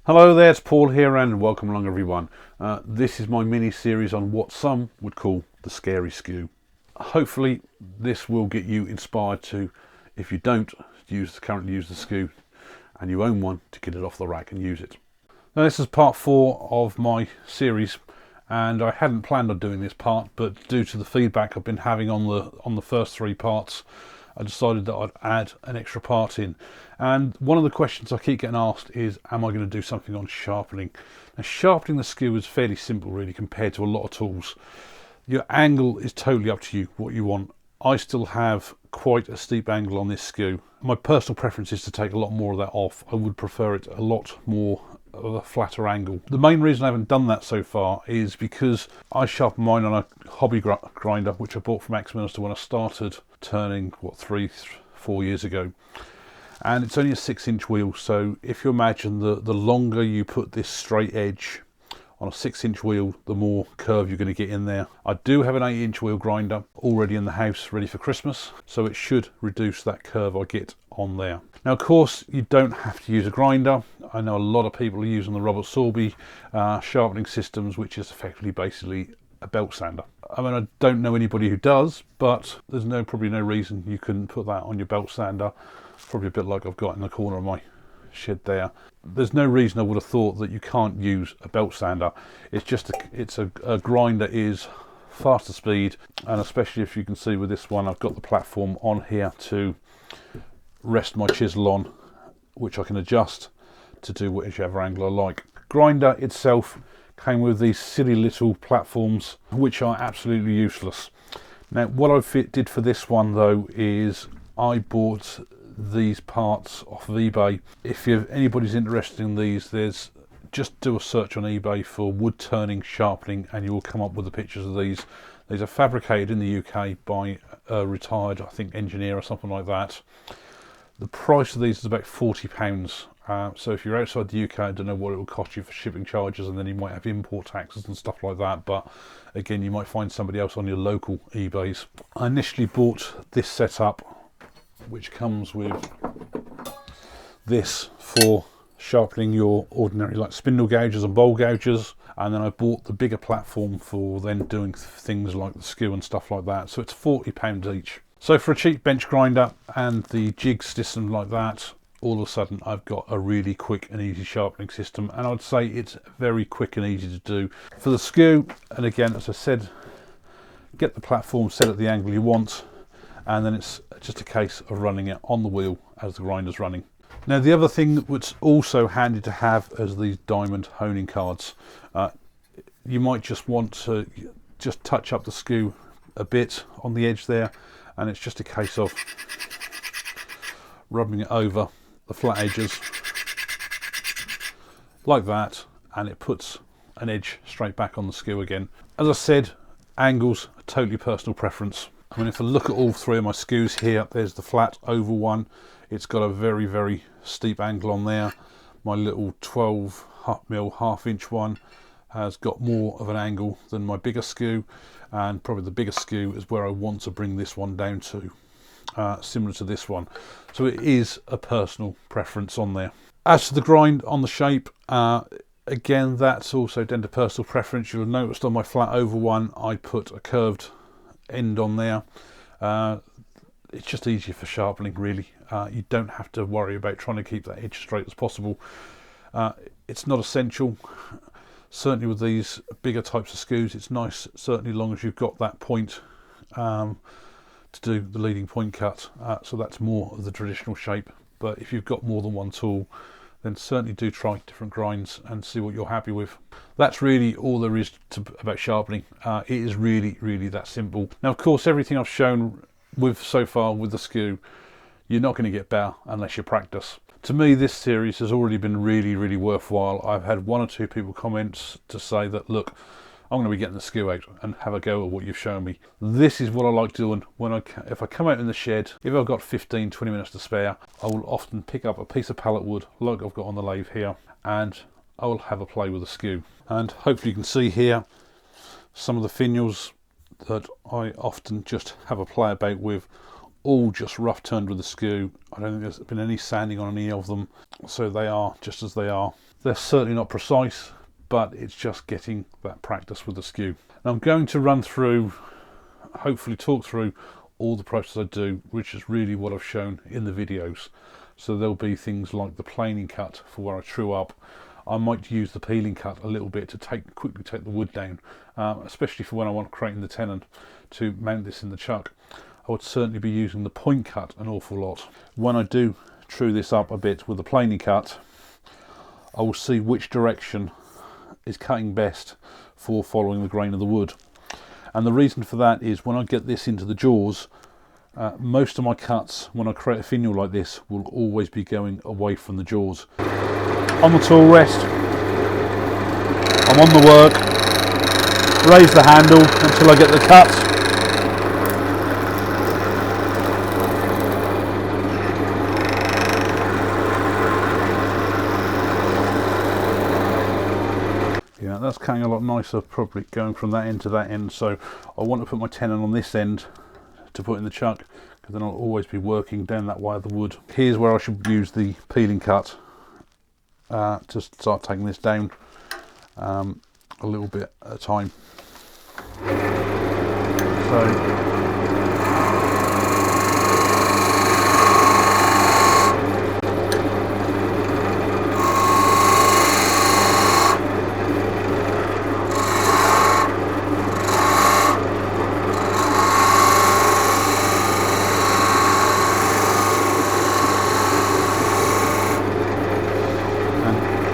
Hello there, it's Paul here and welcome along everyone. This is my mini series on what some would call the scary skew. Hopefully this will get you inspired to, if you don't currently use the skew and you own one, to get it off the rack and use it. Now this is part 4 of my series, and I hadn't planned on doing this part, but due to the feedback I've been having on the first 3 parts, I decided that I'd add an extra part in. And one of the questions I keep getting asked is, am I going to do something on sharpening? Now, sharpening the skew is fairly simple really compared to a lot of tools. Your angle is totally up to you, what you want. I still have quite a steep angle on this skew. My personal preference is to take a lot more of that off. I would prefer it a lot more of a flatter angle. The main reason I haven't done that so far is because I sharpen mine on a hobby grinder which I bought from Axminster when I started turning 3-4 years ago, and it's only a 6-inch wheel. So if you imagine the longer you put this straight edge on a 6-inch wheel, the more curve you're going to get in there. I do have an 8-inch wheel grinder already in the house ready for Christmas, so it should reduce that curve I get on there. Now of course you don't have to use a grinder. I know a lot of people are using the Robert Sorby sharpening systems, which is effectively basically a belt sander. I mean, I don't know anybody who does, but there's probably no reason you couldn't put that on your belt sander. Probably a bit like I've got in the corner of my shed there. There's no reason I would have thought that you can't use a belt sander. It's just a grinder is faster speed, and especially if you can see with this one, I've got the platform on here to rest my chisel on, which I can adjust to do whichever angle I like. Grinder itself came with these silly little platforms which are absolutely useless. Now what I did for this one though is I bought these parts off of eBay. If anybody's interested in these, just do a search on eBay for wood turning sharpening and you will come up with the pictures of these. These are fabricated in the UK by a retired, I think, engineer or something like that. The price of these is about £40. So if you're outside the UK, I don't know what it will cost you for shipping charges, and then you might have import taxes and stuff like that, but again you might find somebody else on your local eBays. I initially bought this setup which comes with this for sharpening your ordinary like spindle gouges and bowl gouges, and then I bought the bigger platform for then doing things like the skew and stuff like that. So it's £40 each. So for a cheap bench grinder and the jig system like that, all of a sudden I've got a really quick and easy sharpening system, and I'd say it's very quick and easy to do. For the skew, and again as I said, get the platform set at the angle you want, and then it's just a case of running it on the wheel as the grinder's running. Now the other thing that's also handy to have is these diamond honing cards. You might just want to just touch up the skew a bit on the edge there, and it's just a case of rubbing it over the flat edges like that, and it puts an edge straight back on the skew again. As I said, angles are totally personal preference. I mean, if I look at all 3 of my skews here, there's the flat oval one. It's got a very, very steep angle on there. My little 12mm half-inch one has got more of an angle than my bigger skew, and probably the bigger skew is where I want to bring this one down to. Similar to this one, so it is a personal preference on there. As to the grind on the shape, again that's also down to personal preference. You'll notice on my flat oval one I put a curved end on there. It's just easier for sharpening really. You don't have to worry about trying to keep that edge straight as possible. It's not essential. Certainly with these bigger types of skews it's nice, certainly as long as you've got that point to do the leading point cut, so that's more of the traditional shape. But if you've got more than one tool, then certainly do try different grinds and see what you're happy with. That's really all there is about sharpening. It is really that simple. Now of course everything I've shown so far with the skew, you're not going to get better unless you practice. To me this series has already been really worthwhile. I've had 1 or 2 people comment to say that, look, I'm going to be getting the skew out and have a go at what you've shown me. This is what I like doing if I come out in the shed. If I've got 15-20 minutes to spare, I will often pick up a piece of pallet wood like I've got on the lathe here, and I will have a play with the skew. And hopefully you can see here some of the finials that I often just have a play about with, all just rough turned with the skew. I don't think there's been any sanding on any of them, so they are just as they are. They're certainly not precise, but it's just getting that practice with the skew. And I'm going to run through, hopefully talk through all the process I do, which is really what I've shown in the videos. So there'll be things like the planing cut for where I true up. I might use the peeling cut a little bit to quickly take the wood down, especially for when I want to create the tenon to mount this in the chuck. I would certainly be using the point cut an awful lot. When I do true this up a bit with the planing cut, I will see which direction is cutting best for following the grain of the wood. And the reason for that is when I get this into the jaws, most of my cuts when I create a finial like this will always be going away from the jaws. On the tool rest, I'm on the work, raise the handle until I get the cut. Yeah, that's cutting a lot nicer, probably going from that end to that end, so I want to put my tenon on this end to put in the chuck, because then I'll always be working down that way of the wood. Here's where I should use the peeling cut to start taking this down a little bit at a time.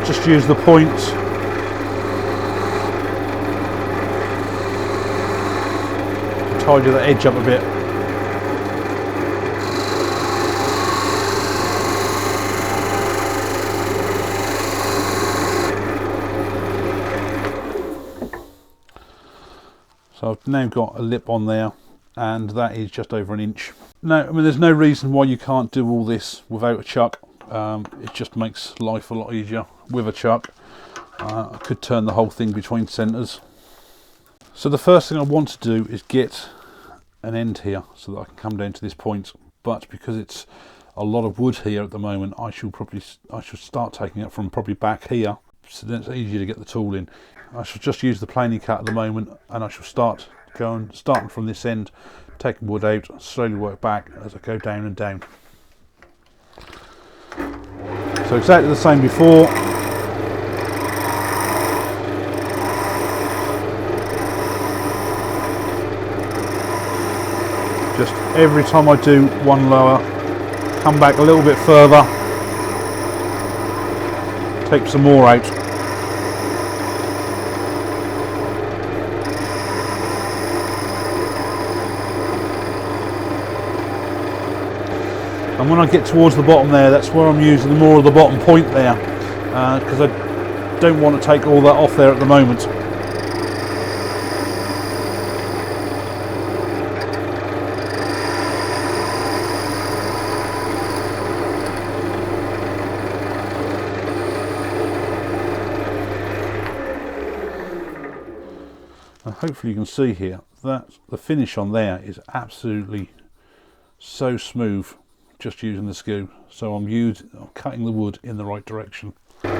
Just use the point to tidy the edge up a bit. So I've now got a lip on there, and that is just over 1 inch. Now, I mean, there's no reason why you can't do all this without a chuck. It just makes life a lot easier with a chuck. I could turn the whole thing between centres. So the first thing I want to do is get an end here so that I can come down to this point, but because it's a lot of wood here at the moment, I should start taking it from probably back here, so then it's easier to get the tool in. I shall just use the planing cut at the moment, and I shall starting from this end, taking wood out, slowly work back as I go down and down. So exactly the same before. Just every time I do one lower, come back a little bit further, take some more out. And when I get towards the bottom there, that's where I'm using more of the bottom point there, because I don't want to take all that off there at the moment. And hopefully you can see here that the finish on there is absolutely so smooth, just using the skew. So I'm cutting the wood in the right direction. And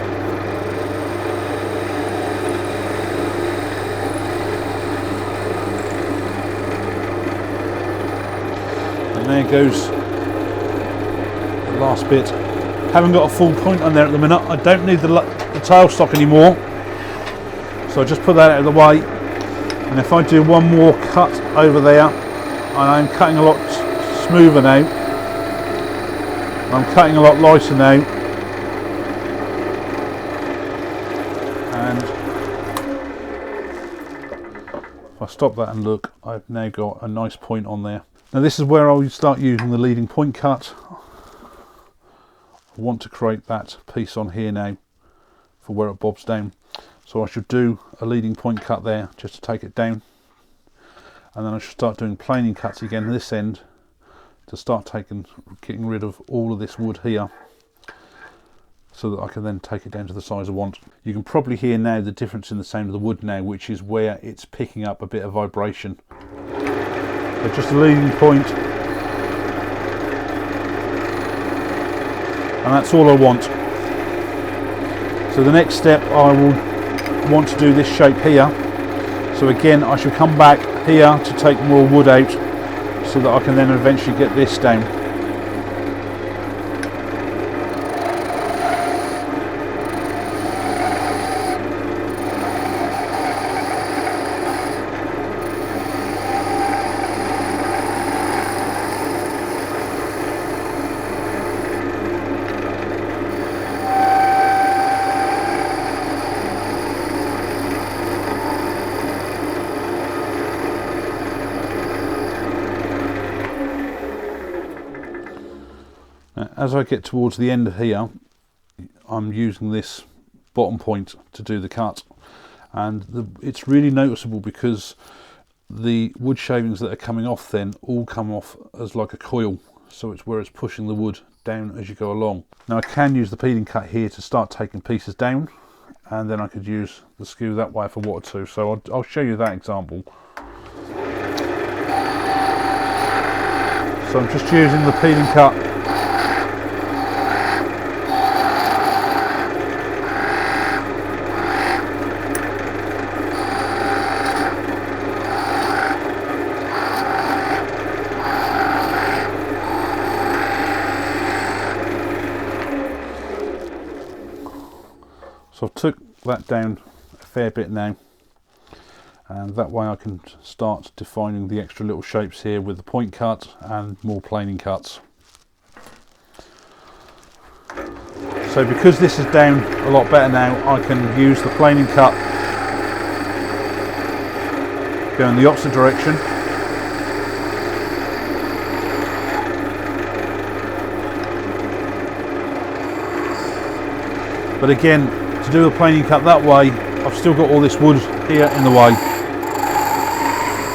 there goes the last bit. Haven't got a full point on there at the minute. I don't need the tailstock anymore, so I just put that out of the way. And if I do one more cut over there, and I'm cutting a lot smoother now, I'm cutting a lot lighter now, and if I stop that and look, I've now got a nice point on there. Now this is where I'll start using the leading point cut. I want to create that piece on here now for where it bobs down. So I should do a leading point cut there just to take it down, and then I should start doing planing cuts again this end to start getting rid of all of this wood here, so that I can then take it down to the size I want. You can probably hear now the difference in the sound of the wood now, which is where it's picking up a bit of vibration. So just a leading point, and that's all I want. So the next step, I will want to do this shape here. So again, I should come back here to take more wood out so that I can then eventually get this down. As I get towards the end here, I'm using this bottom point to do the cut, and it's really noticeable because the wood shavings that are coming off then all come off as like a coil, so it's where it's pushing the wood down as you go along. Now I can use the peeling cut here to start taking pieces down, and then I could use the skew that way if I wanted to, so I'll show you that example. So I'm just using the peeling cut So I've took that down a fair bit now, and that way I can start defining the extra little shapes here with the point cut and more planing cuts. So because this is down a lot better now, I can use the planing cut go in the opposite direction. But again, to do the planing cut that way, I've still got all this wood here in the way.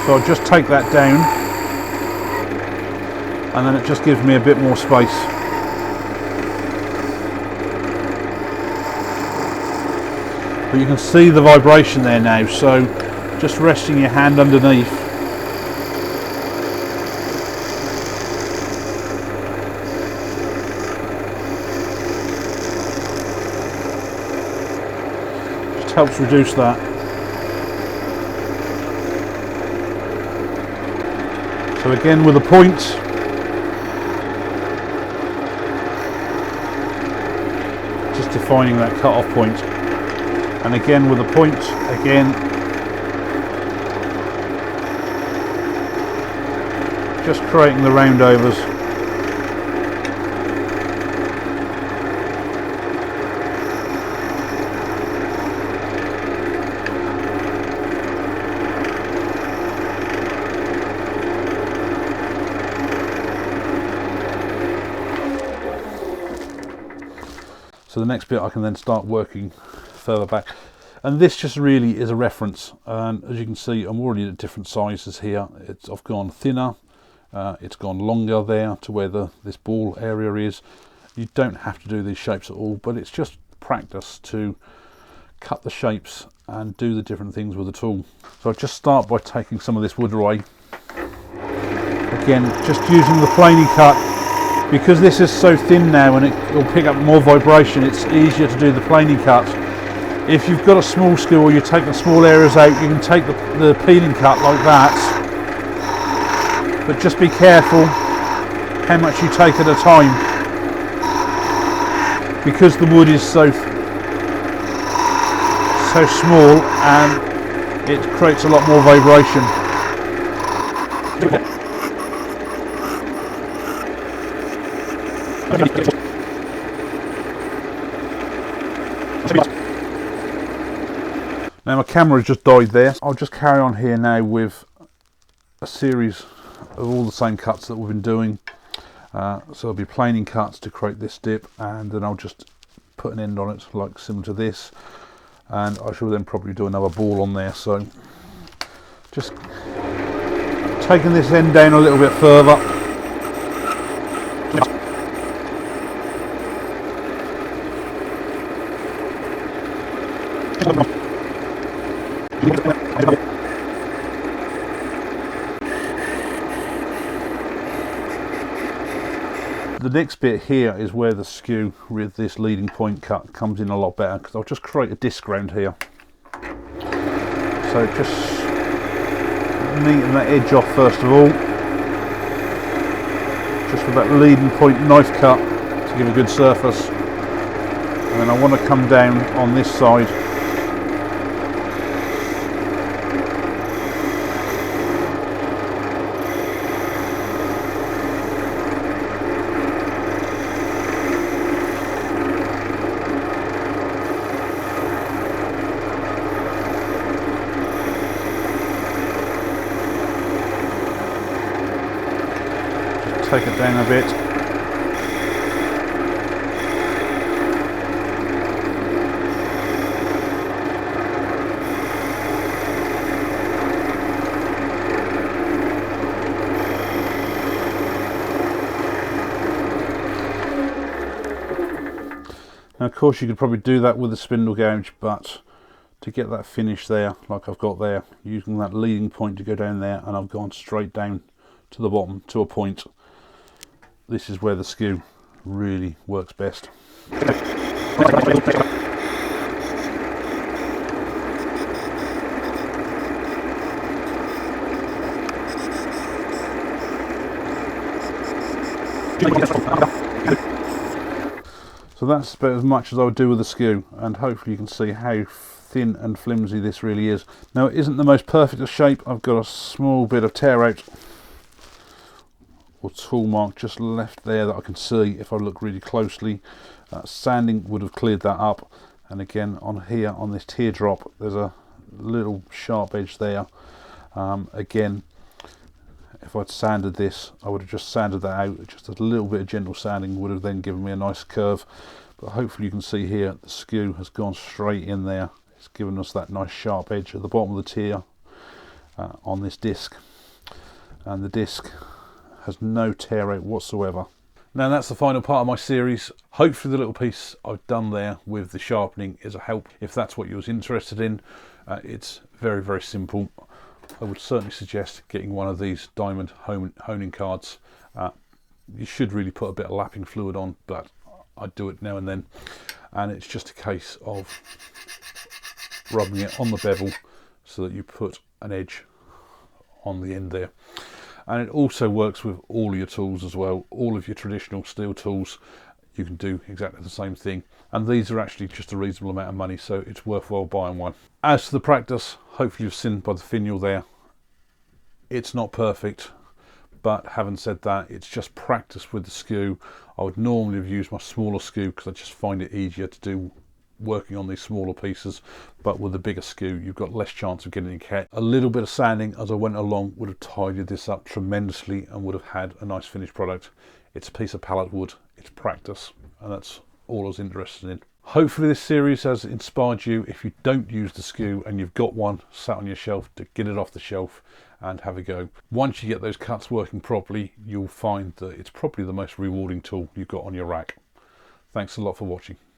So I'll just take that down, and then it just gives me a bit more space. But you can see the vibration there now, so just resting your hand underneath. Helps reduce that. So again with a point, just defining that cut-off point, and again with a point, again just creating the roundovers. So the next bit I can then start working further back, and this just really is a reference, and as you can see I'm already at different sizes here. I've gone thinner, it's gone longer there to where this ball area is. You don't have to do these shapes at all, but it's just practice to cut the shapes and do the different things with the tool. So I'll just start by taking some of this wood away. Again, just using the planing cut. Because this is so thin now and it will pick up more vibration, it's easier to do the planing cut. If you've got a small skew or you're taking small areas out, you can take the peeling cut like that. But just be careful how much you take at a time, because the wood is so small and it creates a lot more vibration. Now my camera has just died there. I'll just carry on here now with a series of all the same cuts that we've been doing. So there'll be planing cuts to create this dip, and then I'll just put an end on it like similar to this, and I shall then probably do another ball on there. So just taking this end down a little bit further. The next bit here is where the skew with this leading point cut comes in a lot better, because I'll just create a disc round here. So just neaten that edge off first of all, just with that leading point knife cut to give a good surface. And then I want to come down on this side. Take it down a bit. Now of course you could probably do that with a spindle gouge, but to get that finish there, like I've got there, using that leading point to go down there, and I've gone straight down to the bottom to a point. This is where the skew really works best. So that's about as much as I would do with the skew, and hopefully you can see how thin and flimsy this really is. Now it isn't the most perfect of shape. I've got a small bit of tear out or tool mark just left there that I can see if I look really closely. Sanding would have cleared that up, and again on here on this teardrop there's a little sharp edge there. Again, if I'd sanded this, I would have just sanded that out. Just a little bit of gentle sanding would have then given me a nice curve, but hopefully you can see here the skew has gone straight in there. It's given us that nice sharp edge at the bottom of the tear on this disc, and the disc has no tear out whatsoever. Now that's the final part of my series. Hopefully the little piece I've done there with the sharpening is a help if that's what you was interested in. It's very, very simple. I would certainly suggest getting one of these diamond honing cards. You should really put a bit of lapping fluid on, but I do it now and then, and it's just a case of rubbing it on the bevel so that you put an edge on the end there. And it also works with all of your tools as well. All of your traditional steel tools, you can do exactly the same thing. And these are actually just a reasonable amount of money, so it's worthwhile buying one. As to the practice, hopefully you've seen by the finial there, it's not perfect, but having said that, it's just practice with the skew. I would normally have used my smaller skew because I just find it easier to do working on these smaller pieces, but with the bigger skew you've got less chance of getting it cut. A little bit of sanding as I went along would have tidied this up tremendously and would have had a nice finished product. It's a piece of pallet wood, it's practice, and that's all I was interested in. Hopefully this series has inspired you, if you don't use the skew and you've got one sat on your shelf, to get it off the shelf and have a go. Once you get those cuts working properly, you'll find that it's probably the most rewarding tool you've got on your rack. Thanks a lot for watching.